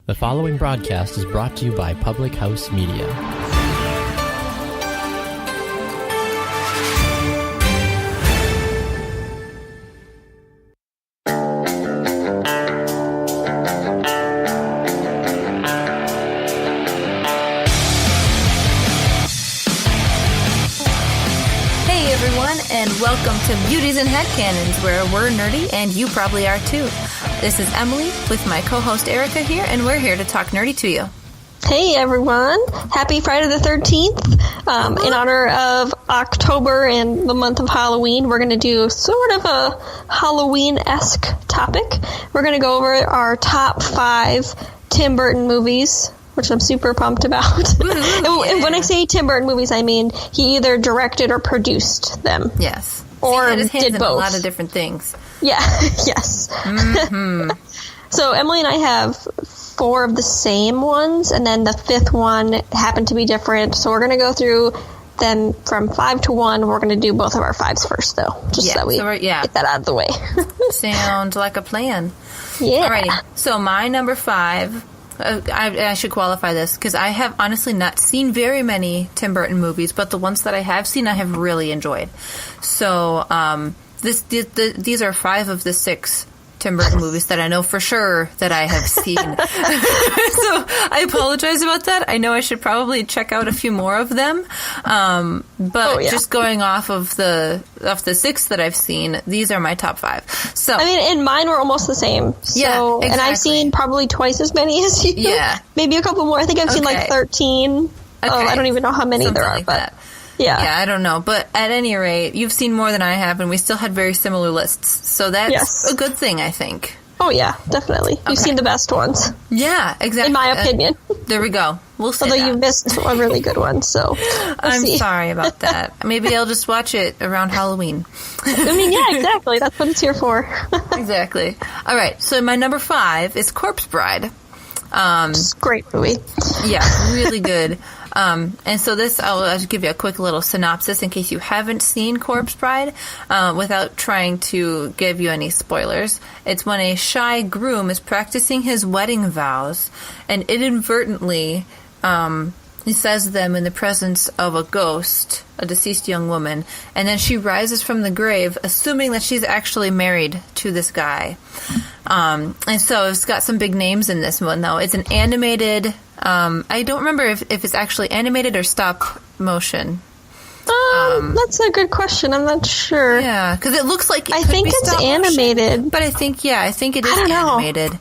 The following broadcast is brought to you by Public House Media. Hey everyone, and welcome to Beauties and Headcanons, where we're nerdy and you probably are too. This is Emily with my co-host Erica here, and we're here to talk nerdy to you. Hey everyone, happy Friday the 13th. In honor of October and the month of Halloween, we're going to do sort of a Halloween-esque topic. We're going to go over our top 5 Tim Burton movies, which I'm super pumped about. And when I say Tim Burton movies, I mean he either directed or produced them. Yes. Or he had his hands did in both. a lot of different things. Yeah, yes. Mm-hmm. So Emily and I have 4 of the same ones, and then the 5th one happened to be different. So we're going to go through them from 5 to 1. We're going to do both of our 5s first, though, just so that we get that out of the way. Sounds like a plan. Yeah. Alrighty. So my number 5... I should qualify this because I have honestly not seen very many Tim Burton movies, but the ones that I have seen I have really enjoyed. So these are 5 of the 6 Tim Burton movies that I know for sure that I have seen. So I apologize about that. I know I should probably check out a few more of them. But just going off of the 6 that I've seen, these are my top 5. So I mean, and mine were almost the same. So, yeah, exactly. And I've seen probably twice as many as you. Yeah. Maybe a couple more. I think I've seen like 13. Okay. I don't even know how many Something there are, like but that. Yeah, I don't know. But at any rate, you've seen more than I have, and we still had very similar lists. So that's a good thing, I think. Oh, yeah, definitely. You've seen the best ones. Yeah, exactly. In my opinion. There we go. We'll see. Although you missed a really good one, so I'm sorry about that. Maybe I'll just watch it around Halloween. I mean, yeah, exactly. That's what it's here for. Exactly. All right, so my number 5 is Corpse Bride. It's a great movie. Yeah, really good. And so I'll just give you a quick little synopsis in case you haven't seen Corpse Bride, without trying to give you any spoilers. It's when a shy groom is practicing his wedding vows and inadvertently, he says them in the presence of a ghost, a deceased young woman, and then she rises from the grave, assuming that she's actually married to this guy. And so it's got some big names in this one, though. It's an animated... I don't remember if it's actually animated or stop motion. That's a good question. I'm not sure. Yeah, because it looks like I think it's animated. But I think it is animated.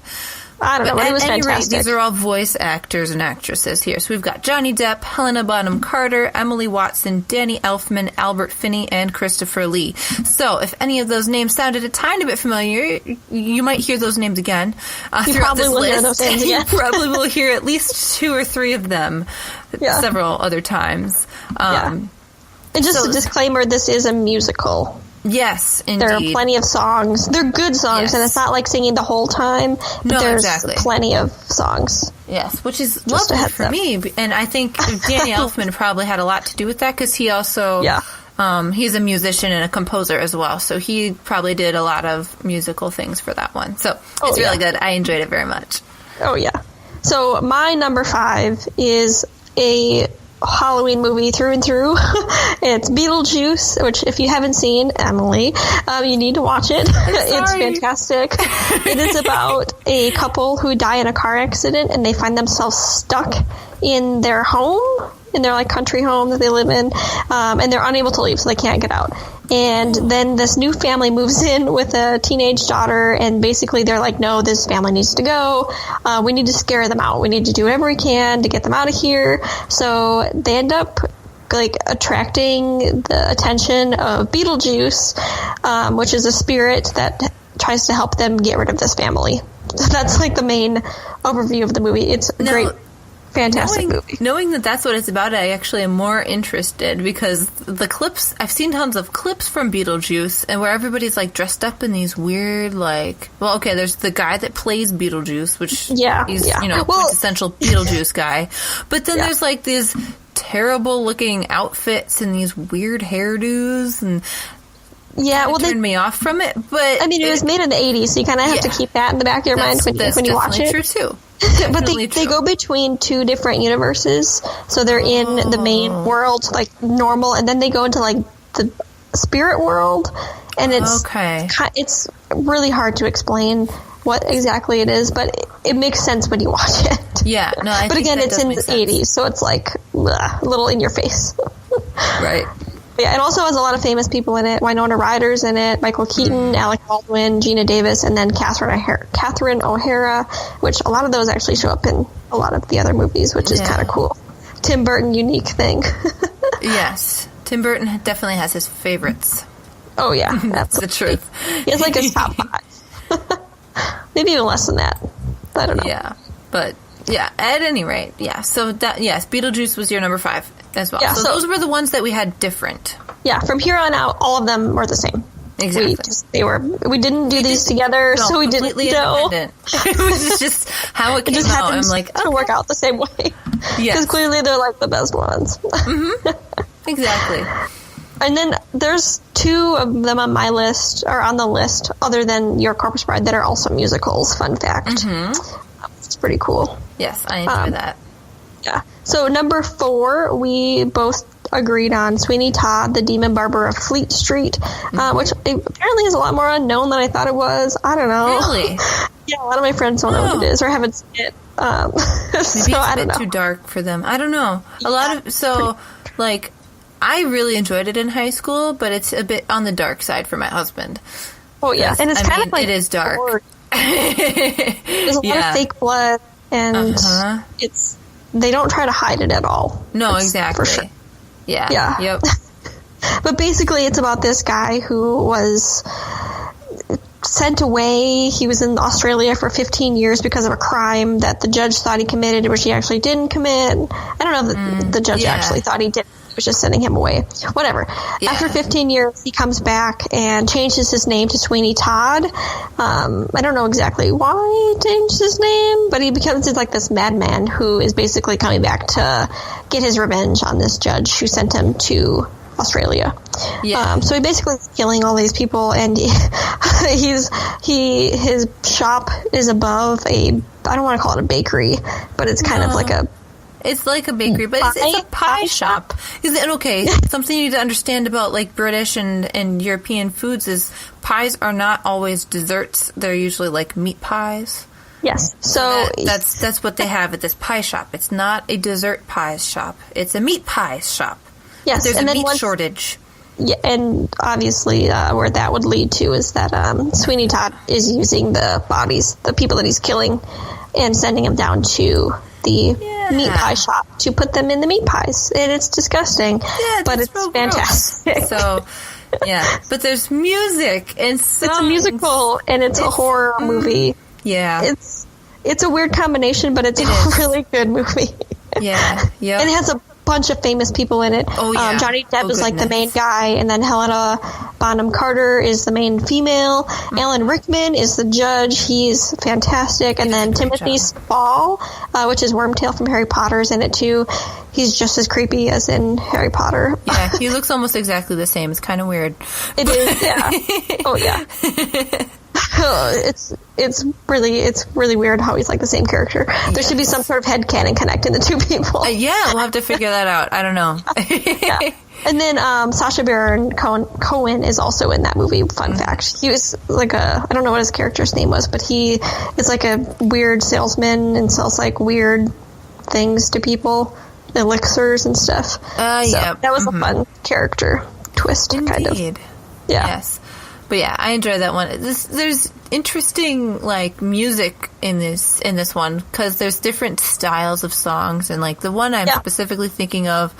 I don't know, but it was fantastic. Rate, these are all voice actors and actresses here. So we've got Johnny Depp, Helena Bonham Carter, Emily Watson, Danny Elfman, Albert Finney, and Christopher Lee. So if any of those names sounded a tiny bit familiar, you might hear those names again throughout this list. Hear those names again. You probably will hear at least 2 or 3 of them several other times. And just a disclaimer, this is a musical. Yes, indeed. There are plenty of songs. They're good songs, and it's not like singing the whole time, but there's plenty of songs. Yes, which is lovely for me, and I think Danny Elfman probably had a lot to do with that, because he also, he's a musician and a composer as well, so he probably did a lot of musical things for that one. So it's really good. I enjoyed it very much. Oh, yeah. So my number 5 is a Halloween movie through and through. It's Beetlejuice, which if you haven't seen, Emily, you need to watch it. It's fantastic. It is about a couple who die in a car accident and they find themselves stuck in their home, in their like country home that they live in, and they're unable to leave, so they can't get out. And then this new family moves in with a teenage daughter, and basically they're like, no, this family needs to go. We need to scare them out. We need to do whatever we can to get them out of here. So they end up like attracting the attention of Beetlejuice, which is a spirit that tries to help them get rid of this family. That's like the main overview of the movie. It's great. Fantastic movie. Knowing that that's what it's about, I actually am more interested, because the clips, I've seen tons of clips from Beetlejuice, and where everybody's like dressed up in these weird, like, well, okay, there's the guy that plays Beetlejuice, which he's, quintessential Beetlejuice guy, but then there's like these terrible looking outfits and these weird hairdos, and they turned me off from it, but I mean, it was made in the 80s, so you kind of have to keep that in the back of your mind when you watch it. That's true too. But they go between two different universes. So they're in the main world, like normal, and then they go into like the spirit world, and it's really hard to explain what exactly it is, but it makes sense when you watch it. Yeah, no, but again, it's in the 80s, so it's like a little in your face. Right. Yeah, it also has a lot of famous people in it. Winona Ryder's in it, Michael Keaton, Alec Baldwin, Gina Davis, and then Catherine O'Hara, which a lot of those actually show up in a lot of the other movies, which is kind of cool. Tim Burton unique thing. Yes. Tim Burton definitely has his favorites. Oh, yeah. That's the truth. He has like his top 5. Maybe even less than that. I don't know. Yeah. But, yeah, at any rate, yeah. So, yes, Beetlejuice was your number 5 as well. Yeah, so those were the ones that we had different. Yeah, from here on out, all of them were the same. Exactly. We didn't do these together, so we didn't know. It was just how it came out. I'm like, to work out the same way. Because clearly they're like the best ones. Mm-hmm. Exactly. And then there's 2 of them on my list, or on the list, other than Your Corpse Bride, that are also musicals. Fun fact. Mm-hmm. It's pretty cool. Yes, I enjoy that. Yeah. So number 4, we both agreed on Sweeney Todd, the Demon Barber of Fleet Street, which apparently is a lot more unknown than I thought it was. I don't know. Really? Yeah, a lot of my friends don't know what it is or haven't seen it. Maybe it's a bit too dark for them. I don't know. I really enjoyed it in high school, but it's a bit on the dark side for my husband. Oh, yeah. And it's kind of like... It is dark. There's a lot of fake blood, and they don't try to hide it at all. No, exactly. For sure. Yeah. Yep. But basically, it's about this guy who was sent away. He was in Australia for 15 years because of a crime that the judge thought he committed, which he actually didn't commit. I don't know if the judge actually thought he did. He was just sending him away. Whatever. Yeah. After 15 years, he comes back and changes his name to Sweeney Todd. I don't know exactly why he changed his name, but he becomes like this madman who is basically coming back to get his revenge on this judge who sent him to Australia. Yeah. So he basically is killing all these people, and his shop is above I don't want to call it a bakery, but it's kind of like a... It's like a bakery, but it's a pie shop. Something you need to understand about like British and European foods is pies are not always desserts. They're usually like meat pies. Yes. So that's what they have at this pie shop. It's not a dessert pie shop. It's a meat pie shop. Yes. There's a meat shortage. Yeah, and obviously where that would lead to is that Sweeney Todd is using the bodies, the people that he's killing, and sending them down to the meat pie shop to put them in the meat pies, and it's disgusting, but it's fantastic. Gross. So, but there's music and songs. It's a musical and it's a horror movie. Yeah, it's a weird combination, but it's a really good movie. Yeah, and it has a bunch of famous people in it. Oh, yeah. Johnny Depp is like the main guy, and then Helena Bonham Carter is the main female. Alan Rickman is the judge. He's fantastic. And then Timothy Spall, which is Wormtail from Harry Potter, is in it too. He's just as creepy as in Harry Potter. Yeah, he looks almost exactly the same. It's kind of weird. It is, yeah. Oh, yeah. It's really weird how he's like the same character. There should be some sort of headcanon connecting the two people. We'll have to figure that out. I don't know. And then Sacha Baron Cohen is also in that movie. Fun fact. He was like I don't know what his character's name was, but he is like a weird salesman and sells like weird things to people, elixirs and stuff. So that was a fun character twist, kind of. Yeah. Yes. But yeah, I enjoy that one. There's interesting like music in this one because there's different styles of songs, and like the one I'm specifically thinking of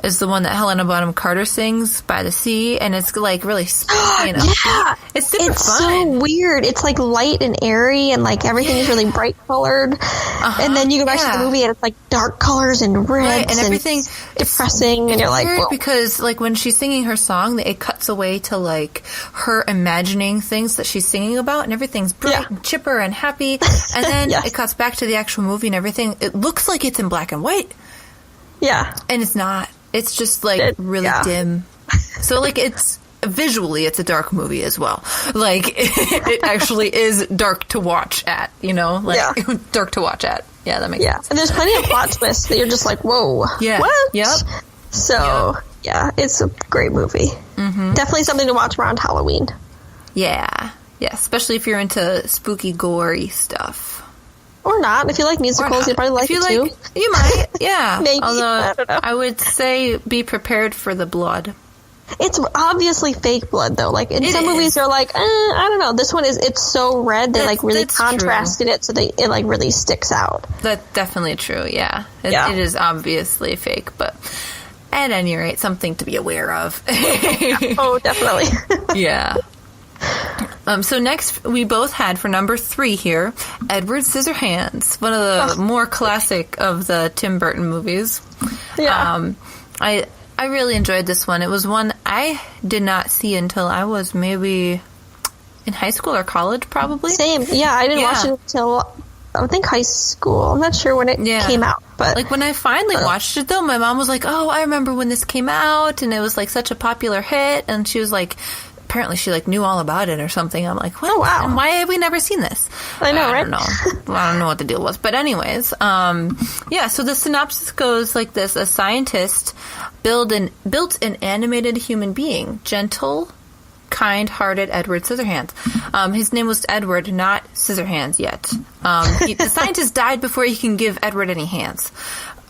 is the one that Helena Bonham Carter sings, By the Sea, and it's like really spooky and upbeat. It's super fun. It's so weird. It's like light and airy, and like everything is really bright colored. And then you go back to the movie, and it's like dark colors and reds, and everything depressing, and you're like, whoa. Because like when she's singing her song, it cuts away to like her imagining things that she's singing about, and everything's bright and chipper and happy, and then it cuts back to the actual movie, and everything. It looks like it's in black and white. Yeah, and it's not. It's just like really dim. So like it's visually it's a dark movie as well. Like, it actually is dark to watch at, dark to watch at. Yeah, that makes sense. And there's plenty of plot twists that you're just like, whoa, what? Yep. So, it's a great movie. Mm-hmm. Definitely something to watch around Halloween. Yeah. Yeah, especially if you're into spooky, gory stuff. Or not. If you like musicals, you probably like it too. You might, yeah. Maybe. Although, I don't know. I would say be prepared for the blood. It's obviously fake blood, though. Like, in some movies, they're like, I don't know. This one it's so red, they, really contrasted it so it, really sticks out. That's definitely true, yeah. It is obviously fake, but at any rate, something to be aware of. Oh, definitely. Yeah. So next, we both had for number 3 here, Edward Scissorhands, one of the more classic of the Tim Burton movies. Yeah. I really enjoyed this one. It was one I did not see until I was maybe in high school or college, probably. Same. Yeah, I didn't watch it until, I think, high school. I'm not sure when it came out. But like, when I finally watched it, though, my mom was like, oh, I remember when this came out, and it was, like, such a popular hit, and she was like... Apparently she knew all about it or something. I'm like, what? Oh, wow. And why have we never seen this? I know, right? I don't know what the deal was. But anyways, so the synopsis goes like this. A scientist built an animated human being, gentle, kind-hearted Edward Scissorhands. His name was Edward, not Scissorhands yet. The scientist died before he can give Edward any hands.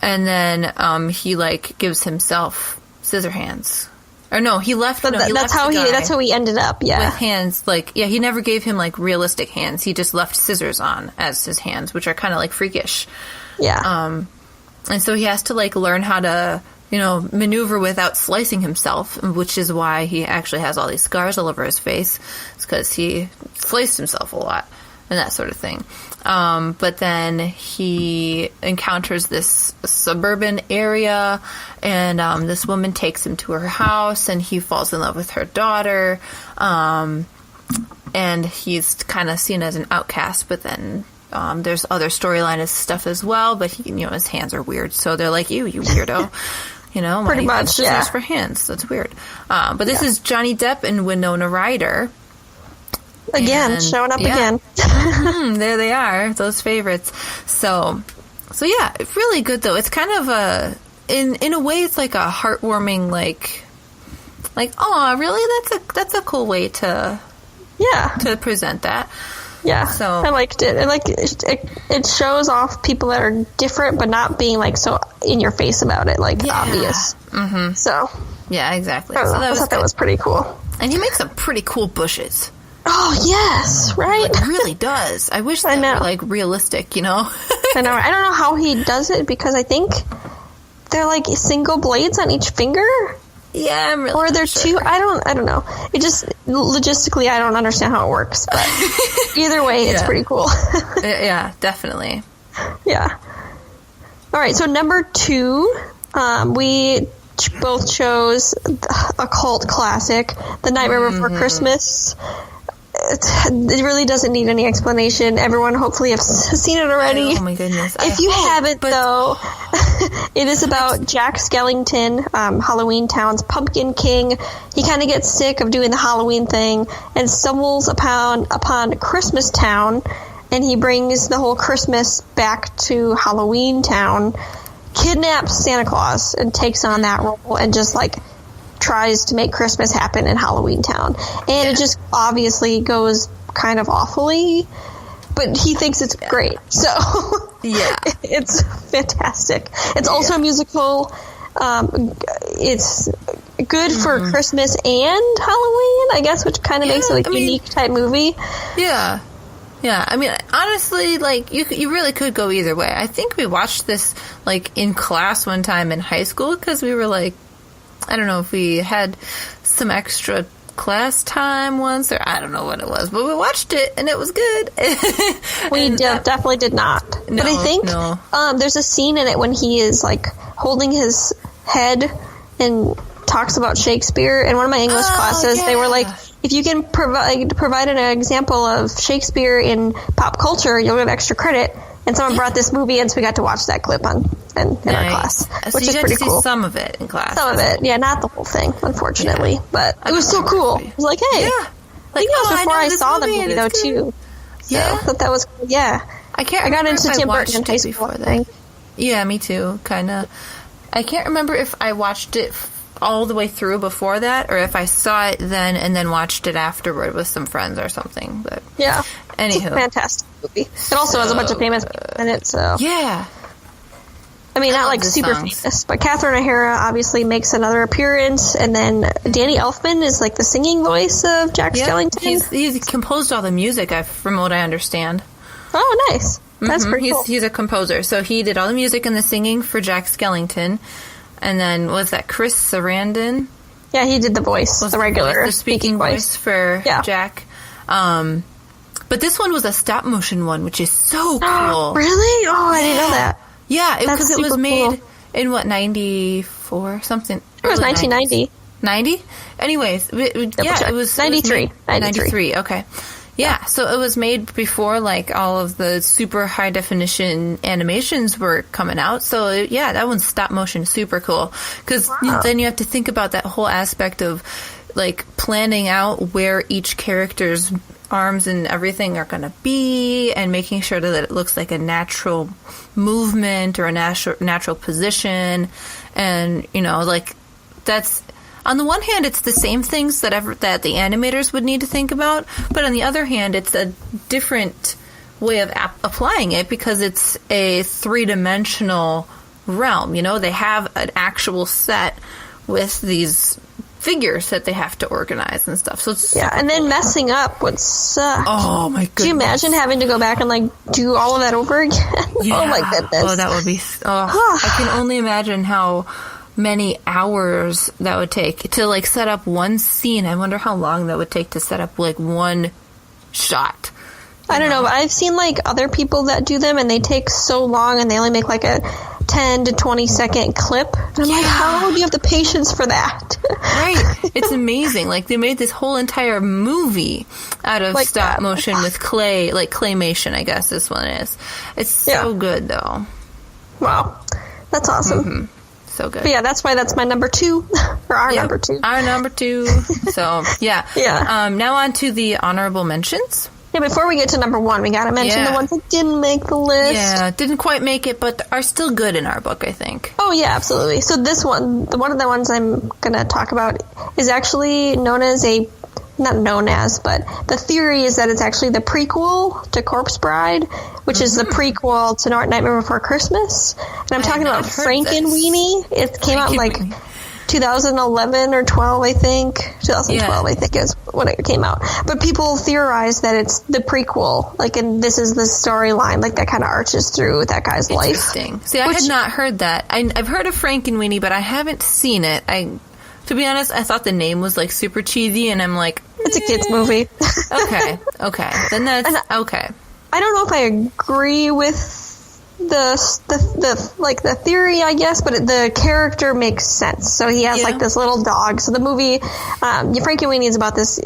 And then he gives himself Scissorhands. Or no, he left. That's how he ended up. Yeah, with hands he never gave him realistic hands. He just left scissors on as his hands, which are kind of freakish. Yeah. And so he has to learn how to maneuver without slicing himself, which is why he actually has all these scars all over his face. It's because he sliced himself a lot and that sort of thing. But then he encounters this suburban area, and this woman takes him to her house, and he falls in love with her daughter. And he's kind of seen as an outcast, but then there's other storyline stuff as well. But his hands are weird, so they're like, you weirdo. Pretty much, scissors for hands. That's weird. But this is Johnny Depp and Winona Ryder. Again, showing up again. There they are, those favorites. So yeah, really good though. It's kind of in a way, it's like a heartwarming, oh, really? That's a cool way to present that. Yeah, so I liked it. It shows off people that are different, but not being so in your face about it, obvious. Mm-hmm. So yeah, exactly. I thought that was pretty cool. And he makes some pretty cool bushes. Oh, yes, right? It really does. I wish they were, realistic, I know. I don't know how he does it, because I think they're, single blades on each finger? Yeah, I'm really Or they're two? I don't know. It just, logistically, I don't understand how it works, but either way, it's pretty cool. Yeah, definitely. Yeah. All right, so number 2, we both chose a cult classic, The Nightmare Before Christmas. It really doesn't need any explanation. Everyone hopefully has seen it already. Oh my goodness. If you haven't, though, it is about Jack Skellington, Halloween Town's Pumpkin King. He kind of gets sick of doing the Halloween thing and stumbles upon Christmas Town, and he brings the whole Christmas back to Halloween Town, kidnaps Santa Claus, and takes on that role and just tries to make Christmas happen in Halloween Town. And it just obviously goes kind of awfully, but he thinks it's great. So yeah, it's fantastic. It's also a musical. It's good for Christmas and Halloween, I guess, which kind of makes it a unique type movie. Yeah. Yeah, I mean, honestly, you really could go either way. I think we watched this, in class one time in high school, because we were I don't know if we had some extra class time once, or I don't know what it was, but we watched it, and it was good. We definitely did not. No, but I think there's a scene in it when he is, holding his head and talks about Shakespeare. In one of my English classes, they were if you can provide an example of Shakespeare in pop culture, you'll get extra credit. And someone brought this movie in, so we got to watch that clip in our class, which is pretty cool. Some of it in class. Some of it, yeah, not the whole thing, unfortunately. But it was so cool. It was like, hey, I think it was before I saw the movie though too. So I thought that was cool. Yeah. I got into Tim Burton in high school, I think. Yeah, me too, kind of. I can't remember if I watched it all the way through before that, or if I saw it then and then watched it afterward with some friends or something. But yeah, anywho, it's a fantastic movie. It also has a bunch of famous people in it. So yeah, I mean, not like super famous, but Catherine O'Hara obviously makes another appearance, and then Danny Elfman is like the singing voice of Jack Skellington. He's composed all the music, from what I understand. Oh, nice. That's pretty cool. He's a composer, so he did all the music and the singing for Jack Skellington. And then, was that Chris Sarandon? Yeah, he did the voice, the regular the speaking voice for Jack. But this one was a stop-motion one, which is so cool. Really? Oh, I didn't know that. Yeah, because it was made in, 94? Something. It was 1990. 90? Anyways, it was 93. 93, okay. Yeah, so it was made before, like, all of the super high-definition animations were coming out. So, that one's stop-motion, super cool. Because then you have to think about that whole aspect of, like, planning out where each character's arms and everything are going to be, and making sure that it looks like a natural movement or a natural position. And, like, that's... On the one hand, it's the same things that the animators would need to think about, but on the other hand, it's a different way of applying it because it's a three-dimensional realm. They have an actual set with these figures that they have to organize and stuff. So it's and then messing up would suck. Oh my goodness! Do you imagine having to go back and do all of that over again? Yeah. Oh my goodness! Oh, that would be. I can only imagine how many hours that would take to set up one scene. I wonder how long that would take to set up one shot. I don't know, but I've seen other people that do them and they take so long and they only make a 10 to 20 second clip. And I'm like, how do you have the patience for that? Right. It's amazing. They made this whole entire movie out of stop motion with clay, claymation, I guess this one is. It's so good though. Wow. That's awesome. Mm-hmm. So good. But that's why that's my number 2, or our number 2. Our number 2. So, yeah. Now on to the honorable mentions. Yeah, before we get to number 1, we got to mention the ones that didn't make the list. Yeah, didn't quite make it, but are still good in our book, I think. Oh, yeah, absolutely. So this one, one of the ones I'm going to talk about is actually known as not known as, but the theory is that it's actually the prequel to Corpse Bride, which is the prequel to Nightmare Before Christmas. And I'm talking about Frankenweenie. It came out in 2011 or 12, I think. 2012, I think is when it came out. But people theorize that it's the prequel, and this is the storyline, that kind of arches through that guy's life. Interesting. See, I had not heard that. I've heard of Frankenweenie, but I haven't seen it. To be honest, I thought the name was super cheesy, and I'm like, it's a kid's movie. Okay. Then that's okay. I don't know if I agree with the theory, I guess, but the character makes sense. So he has this little dog. So the movie, Frankenweenie is about this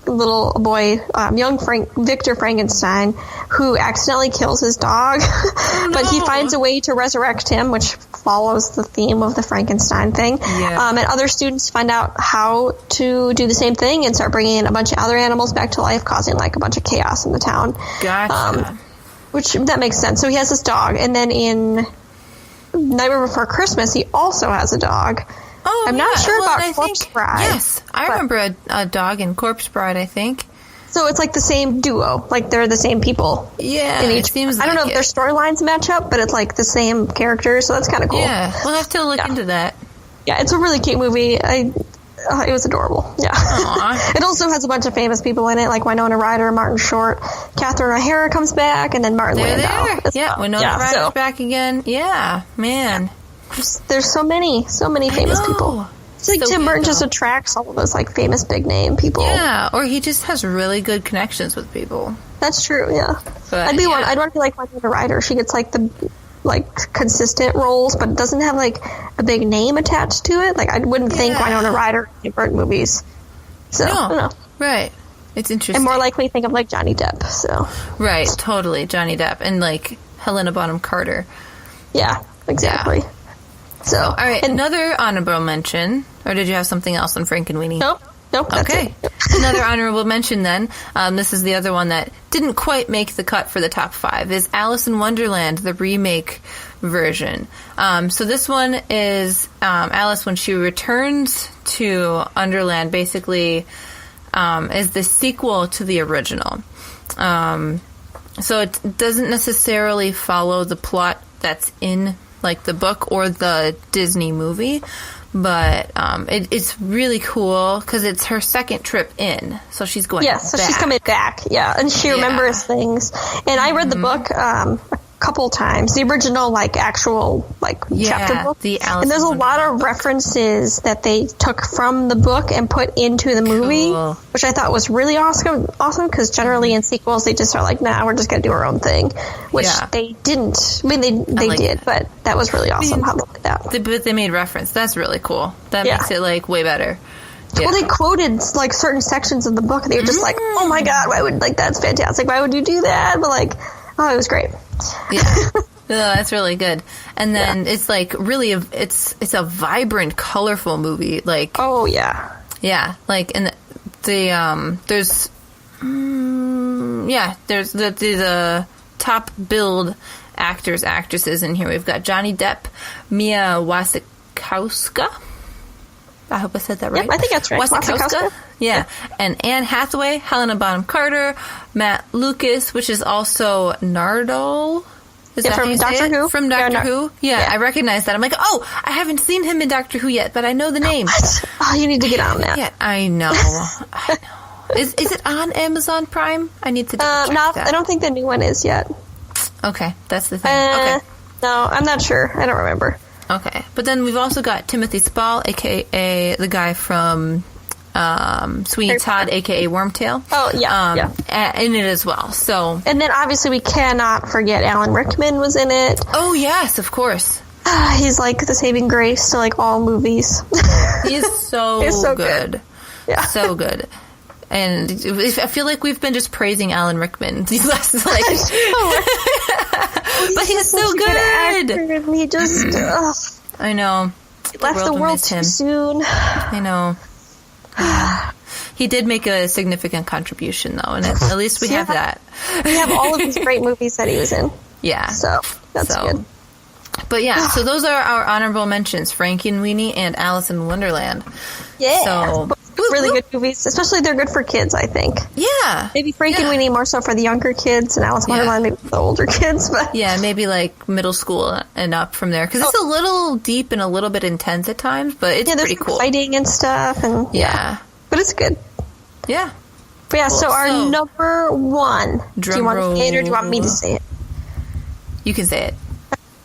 little boy, young Victor Frankenstein, who accidentally kills his dog, but he finds a way to resurrect him, which follows the theme of the Frankenstein thing. And other students find out how to do the same thing and start bringing in a bunch of other animals back to life, causing a bunch of chaos in the town. Gotcha. Which that makes sense. So he has this dog, and then in Nightmare Before Christmas, he also has a dog. Oh, I'm not sure about Corpse Bride. Yes, I remember a dog in Corpse Bride, I think. So it's the same duo. They're the same people. Yeah, it seems I don't know if their storylines match up, but it's the same characters, so that's kind of cool. Yeah, we'll have to look into that. Yeah, it's a really cute movie. It was adorable. Yeah. It also has a bunch of famous people in it, like Winona Ryder, Martin Short, Catherine O'Hara comes back, and then Martin Landau. Yeah, Winona Ryder's back again. Yeah, man. Yeah. There's so many famous people. It's Tim Burton just attracts all of those famous big name people. Yeah, or he just has really good connections with people. That's true. Yeah, but, I'd want to be like Winona Ryder. She gets the consistent roles, but doesn't have a big name attached to it. I wouldn't think Winona Ryder in Tim Burton movies. So I don't know. Right. It's interesting. And more likely think of Johnny Depp. So right, totally Johnny Depp, and Helena Bonham Carter. Yeah, exactly. Yeah. So, all right, another honorable mention, or did you have something else on Frank and Weenie? Nope, that's okay. it. Another honorable mention then, this is the other one that didn't quite make the cut for the top 5, is Alice in Wonderland, the remake version. So this one is Alice when she returns to Underland, basically is the sequel to the original. So it doesn't necessarily follow the plot that's in like the book or the Disney movie, but it's really cool because it's her second trip in, so she's going back. So she's coming back, and she remembers things. And I read the book a couple times, the original actual chapter book, and there's a lot of references that they took from the book and put into the movie, which I thought was really awesome because generally in sequels they just are like, nah, we're just gonna do our own thing, which they didn't. I mean, they did, but that was really awesome how they did that. But they made reference. That's really cool. That makes it way better. Yeah. Well, they quoted certain sections of the book, and they were just like, "Oh my god, why would that's fantastic? Why would you do that?" But it was great. Yeah, no, that's really good. And then it's really it's a vibrant, colorful movie. Oh yeah, yeah. And there's the top billed actors, actresses in here. We've got Johnny Depp, Mia Wasikowska. I hope I said that right. Yep, I think that's right. Wasikowska. Yeah. And Anne Hathaway, Helena Bonham Carter, Matt Lucas, which is also Nardole. Is that from Doctor Who? From Doctor Who. Yeah, I recognize that. I'm like, I haven't seen him in Doctor Who yet, but I know the name. What? Oh, you need to get on that. Yeah, I know. I know. Is it on Amazon Prime? I need to check that. I don't think the new one is yet. Okay, that's the thing. Okay. No, I'm not sure. I don't remember. Okay, but then we've also got Timothy Spall, a.k.a. the guy from Sweeney Todd, a.k.a. Wormtail. Oh, yeah, in it as well. So, and then obviously we cannot forget Alan Rickman was in it. Oh, yes, of course. He's like the saving grace to all movies. He is so good. Yeah. So good. And I feel like we've been just praising Alan Rickman these last, but he's so good. And he just, I know. He left the world too soon. I know. Yeah. He did make a significant contribution, though, and at least we have that. We have all of these great movies that he was in. Yeah. So, that's good. But yeah, so those are our honorable mentions, Frankie and Weenie and Alice in Wonderland. Yeah. So, really good movies, especially they're good for kids, I think. Yeah. Maybe Frankie and Weenie more so for the younger kids, and Alice in Wonderland maybe for the older kids. But yeah, maybe middle school and up from there, because it's a little deep and a little bit intense at times, but it's pretty cool. Fighting and stuff, and but it's good. Yeah. But yeah, so our number one. Do you want to say it, or do you want me to say it? You can say it.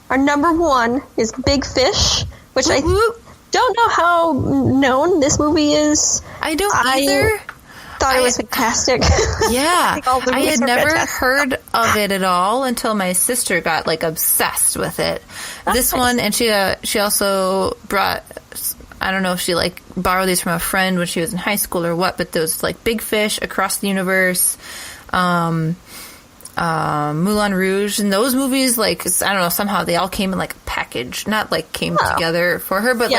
Our number one is Big Fish, which I don't know how known this movie is. I don't either. Thought it was fantastic. Yeah. I had never fantastic. heard of it at all until my sister got obsessed with it. This one, and she also brought, I don't know if she borrowed these from a friend when she was in high school or what, but there was Big Fish, Across the Universe, Moulin Rouge, and those movies, I don't know, somehow they all came in a package, not came together for her, but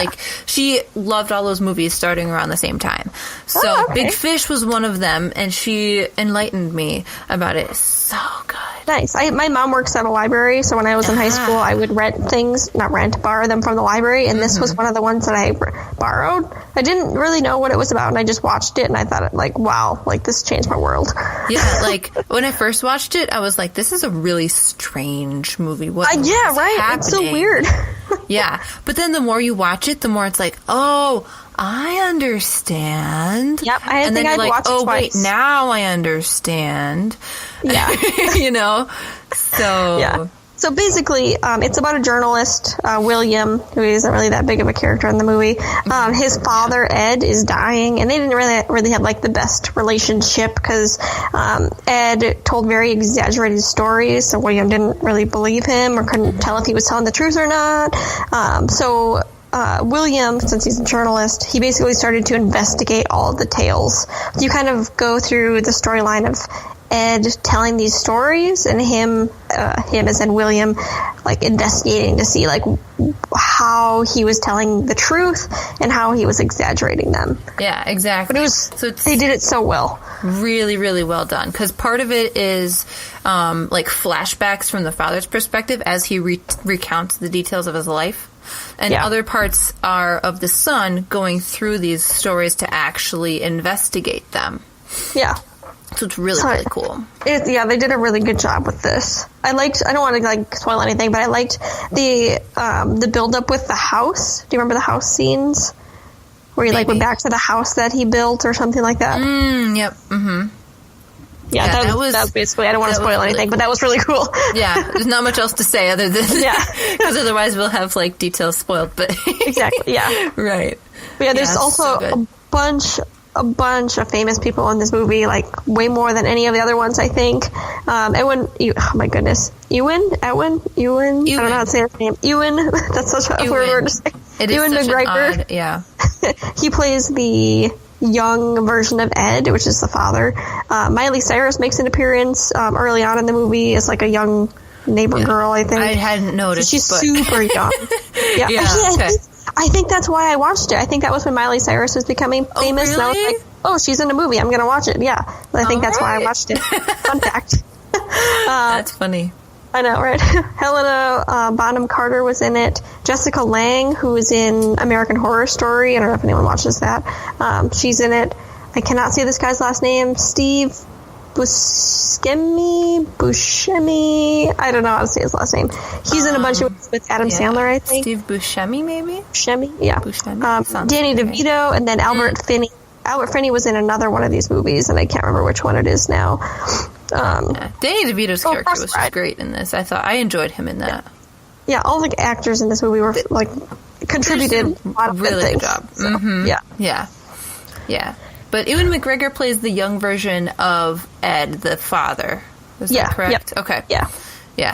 she loved all those movies starting around the same time. So Big Fish was one of them, and she enlightened me about it. So good. Nice. My mom works at a library, so when I was in high school, I would borrow them from the library, and this was one of the ones that I borrowed. I didn't really know what it was about, and I just watched it, and I thought, wow, this changed my world. Yeah, when I first watched it, I was like, this is a really strange movie. What is happening? It's so weird. Yeah, but then the more you watch it, the more it's I understand. Yep, and then you're watch it twice. Wait, now I understand. Yeah. So... Yeah. So basically, it's about a journalist, William, who isn't really that big of a character in the movie. His father, Ed, is dying, and they didn't really have the best relationship because Ed told very exaggerated stories, so William didn't really believe him or couldn't tell if he was telling the truth or not. So William, since he's a journalist, he basically started to investigate all of the tales. You kind of go through the storyline of Ed telling these stories and him as in William, like investigating to see like how he was telling the truth and how he was exaggerating them. Yeah, exactly. But they did it so well. Really, really well done. Because part of it is like flashbacks from the father's perspective as he recounts the details of his life. And other parts are of the son going through these stories to actually investigate them. Yeah. So it's really, really cool. They did a really good job with this. I don't want to like spoil anything, but I liked the build up with the house. Do you remember the house scenes? Where he like went back to the house that he built or something like that? Yep. Mm-hmm. Yeah, that was basically, I don't want to spoil anything, but that was really cool. Yeah, there's not much else to say other than because otherwise we'll have like details spoiled. But exactly, yeah, right. But yeah, there's also a bunch of famous people in this movie, like way more than any of the other ones, I think. Oh my goodness, Ewan. I don't know how to say his name. Ewan. That's such a weird word to say. Ewan McGregor. He plays the young version of Ed, which is the father. Miley Cyrus makes an appearance early on in the movie as like a young neighbor girl, I think. I hadn't noticed. She's super young. I think that's why I watched it. I think that was when Miley Cyrus was becoming famous. Really? And I was like, oh, she's in a movie. I'm going to watch it. Yeah. I think that's why I watched it. Fun fact. That's funny. I know, right? Helena Bonham Carter was in it. Jessica Lange, who was in American Horror Story. I don't know if anyone watches that. She's in it. I cannot say this guy's last name. Steve Buscemi. I don't know how to say his last name. He's in a bunch of with Adam Sandler, I think. Steve Buscemi, maybe? Buscemi, yeah. Danny DeVito, and then Albert Finney. Albert Finney was in another one of these movies, and I can't remember which one it is now. Danny DeVito's character was just great in this. I enjoyed him in that. Yeah, all the actors in this movie were like contributed a lot of really good things. Good job. So, mm-hmm. Yeah. But Ewan McGregor plays the young version of Ed, the father. Is that correct? Yep. Okay. Yeah.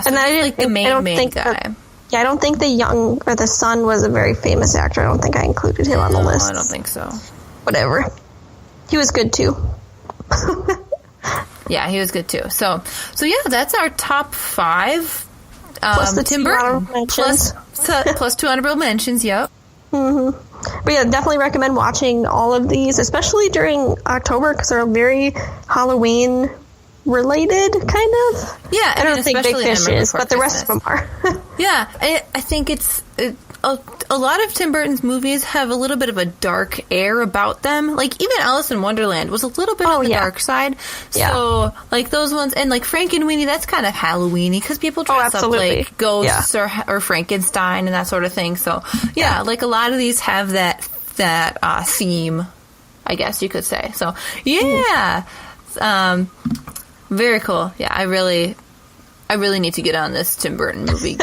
So and I didn't like the main guy. I don't think the young or the son was a very famous actor. I don't think I included him on the list. I don't think so. Whatever. He was good too. Yeah, he was good too. So yeah, that's our top 5. Plus the Tim Burton plus 2 honorable mentions. Yep. Mm-hmm. But yeah, definitely recommend watching all of these, especially during October, because they're very Halloween related, kind of. Yeah, I don't think Big Fish is, but the rest of them are. Yeah, I think a lot of Tim Burton's movies have a little bit of a dark air about them. Like, even Alice in Wonderland was a little bit on the dark side. Yeah. So, like, those ones, and like Frankenweenie, that's kind of Halloween-y, because people dress up like ghosts or Frankenstein and that sort of thing. So, yeah, like a lot of these have that theme, I guess you could say. So, yeah. Very cool. Yeah, I really need to get on this Tim Burton movie.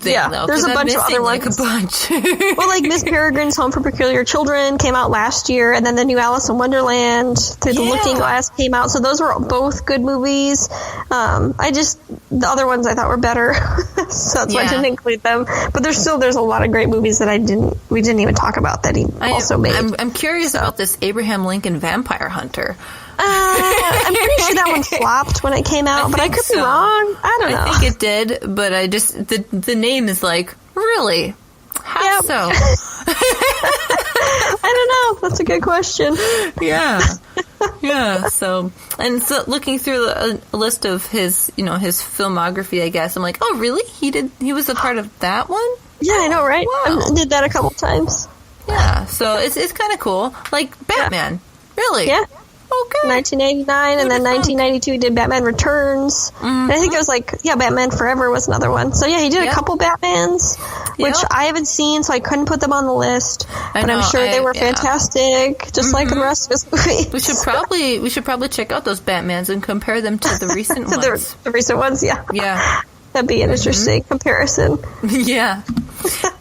Though, there's a bunch of other ones. Well, like Miss Peregrine's Home for Peculiar Children came out last year, and then the new Alice in Wonderland, Through the Looking Glass came out. So those were both good movies. The other ones I thought were better, so that's why I didn't include them. But there's a lot of great movies that we didn't even talk about that he also made. I'm curious about this Abraham Lincoln Vampire Hunter. I'm pretty sure that one flopped when it came out, but I could be wrong. I don't know. I think it did, but the name is like, really? How so? I don't know. That's a good question. Yeah. So looking through a list of his filmography, I guess I'm like, oh, really? He was a part of that one? Yeah, I know, right? Wow. I did that a couple times. Yeah. So it's kind of cool. Like Batman. Really? Yeah. Okay. 1989, and then 1992 he did Batman Returns. Mm-hmm. And I think it was Batman Forever was another one. So yeah, he did a couple Batmans, which I haven't seen, so I couldn't put them on the list. But I'm sure they were fantastic, just like the rest of his movies. We should probably check out those Batmans and compare them to the recent ones. The recent ones, yeah. Yeah. That'd be an interesting comparison. Yeah.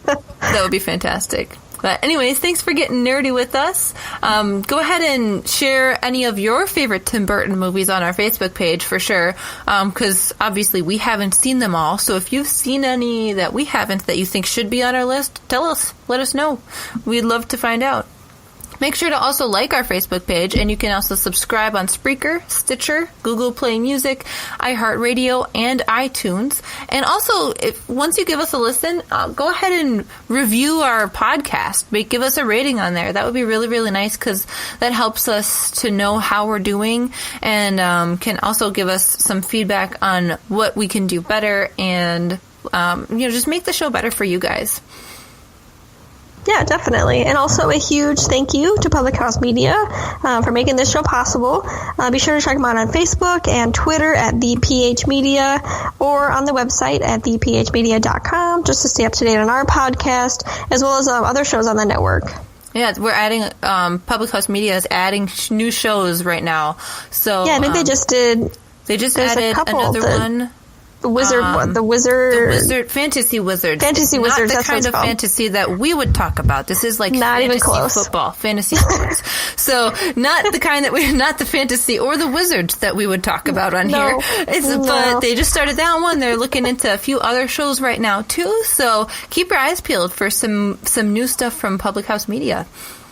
That would be fantastic. But anyways, thanks for getting nerdy with us. Go ahead and share any of your favorite Tim Burton movies on our Facebook page for sure, because obviously we haven't seen them all. So if you've seen any that we haven't that you think should be on our list, tell us. Let us know. We'd love to find out. Make sure to also like our Facebook page, and you can also subscribe on Spreaker, Stitcher, Google Play Music, iHeartRadio, and iTunes. And also, once you give us a listen, go ahead and review our podcast. Give us a rating on there. That would be really, really nice, because that helps us to know how we're doing, and can also give us some feedback on what we can do better, and just make the show better for you guys. Yeah, definitely. And also a huge thank you to Public House Media for making this show possible. Be sure to check them out on Facebook and Twitter at The PH Media, or on the website at thephmedia.com, just to stay up to date on our podcast, as well as other shows on the network. Yeah, we're adding, Public House Media is adding new shows right now. So yeah, I think they just did. They just added another one. The Wizard, Fantasy Wizards. Fantasy Wizards, not the kind of fantasy that we would talk about. This is like not fantasy even close. Football, fantasy sports. So not the kind not the fantasy or the wizards that we would talk about on here. But they just started that one. They're looking into a few other shows right now too. So keep your eyes peeled for some new stuff from Public House Media.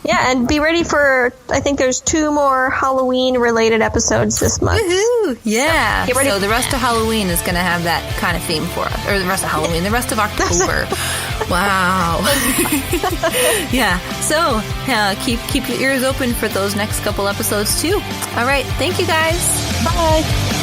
Yeah, and be ready for, I think there's 2 more Halloween-related episodes this month. Woohoo! Yeah. So, so the rest of Halloween is going to have that kind of theme for us. Or the rest of Halloween, the rest of October. Wow. Yeah. So keep your ears open for those next couple episodes, too. All right. Thank you, guys. Bye.